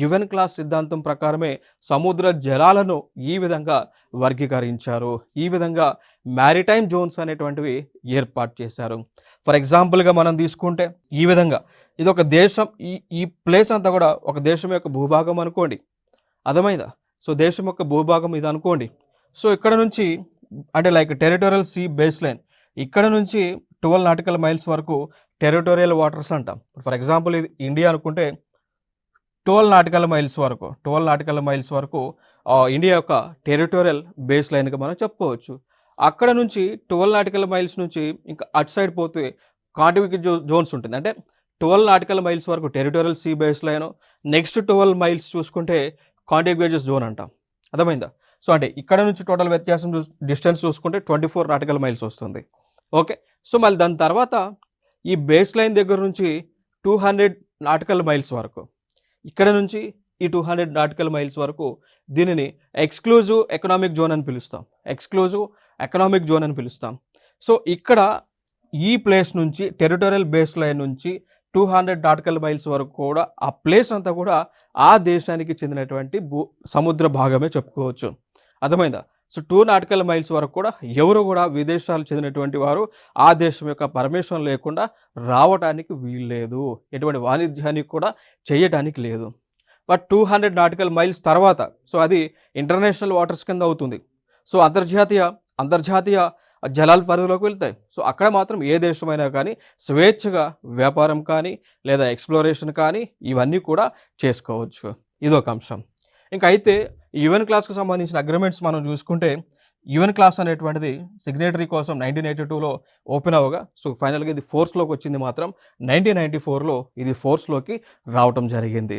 యువెన్ class సిద్ధాంతం ప్రకారమే సముద్ర జలాలను ఈ విధంగా వర్గీకరించారు. ఈ విధంగా మ్యారిటైమ్ జోన్స్ అనేటువంటివి ఏర్పాటు చేశారు. ఫర్ ఎగ్జాంపుల్గా మనం తీసుకుంటే ఈ విధంగా ఇది ఒక దేశం, ఈ ఈ ప్లేస్ అంతా కూడా ఒక దేశం యొక్క భూభాగం అనుకోండి, అర్థమైందా? సో దేశం యొక్క భూభాగం ఇది అనుకోండి. సో ఇక్కడ నుంచి అంటే like territorial sea base line, ఇక్కడ నుంచి 12 నాటికల్ మైల్స్ వరకు టెరిటోరియల్ వాటర్స్ అంటాం. ఫర్ ఎగ్జాంపుల్ ఇది ఇండియా అనుకుంటే 12 నాటికల్ మైల్స్ వరకు ఇండియా యొక్క టెరిటోరియల్ బేస్ లైన్గా మనం చెప్పుకోవచ్చు. అక్కడ నుంచి 12 నాటికల్ మైల్స్ నుంచి ఇంకా అటు సైడ్ పోతే కాంటిగ్యుయస్ జోన్స్ ఉంటుంది. అంటే 12 నాటికల్ మైల్స్ వరకు territorial sea base line, next 12 miles చూసుకుంటే కాంటిగ్యుయస్ జోన్ అంటాం. అర్థమైందా? సో అంటే ఇక్కడ నుంచి టోటల్ వ్యత్యాసం డిస్టెన్స్ చూసుకుంటే 24 నాటికల్ మైల్స్ వస్తుంది. ఓకే, సో మళ్ళీ దాని తర్వాత ఈ బేస్ లైన్ దగ్గర నుంచి 200 నాటికల్ మైల్స్ వరకు, ఇక్కడ నుంచి ఈ 200 నాటికల్ మైల్స్ వరకు దీనిని ఎక్స్క్లూజివ్ ఎకనామిక్ జోన్ అని పిలుస్తాం. సో ఇక్కడ ఈ ప్లేస్ నుంచి టెరిటోరియల్ బేస్ లైన్ నుంచి 200 నాటికల్ మైల్స్ వరకు కూడా ఆ ప్లేస్ అంతా కూడా ఆ దేశానికి చెందినటువంటి సముద్ర భాగమే చెప్పుకోవచ్చు. అర్థమైందా? సో 2 నాటికల్ మైల్స్ వరకు కూడా ఎవరు కూడా విదేశాలు చెందినటువంటి వారు ఆ దేశం యొక్క పర్మిషన్ లేకుండా రావడానికి వీల్లేదు, ఎటువంటి వాణిజ్యానికి కూడా చేయటానికి లేదు. బట్ 200 నాటికల్ మైల్స్ తర్వాత సో అది ఇంటర్నేషనల్ వాటర్స్ కింద అవుతుంది. సో అంతర్జాతీయ జలాల పరిధిలోకి వెళ్తాయి. సో అక్కడ మాత్రం ఏ దేశమైనా కానీ స్వేచ్ఛగా వ్యాపారం కానీ లేదా ఎక్స్ప్లోరేషన్ కానీ ఇవన్నీ కూడా చేసుకోవచ్చు. ఇదొక అంశం. ఇంకా అయితే యుఎన్ క్లాస్కి సంబంధించిన అగ్రిమెంట్స్ మనం చూసుకుంటే యుఎన్ క్లాస్ అనేటువంటిది సిగ్నేటరీ కోసం 1982లో ఓపెన్ అవ్వగా సో ఫైనల్గా ఇది ఫోర్స్లోకి వచ్చింది మాత్రం 1994లో ఇది ఫోర్స్లోకి రావటం జరిగింది.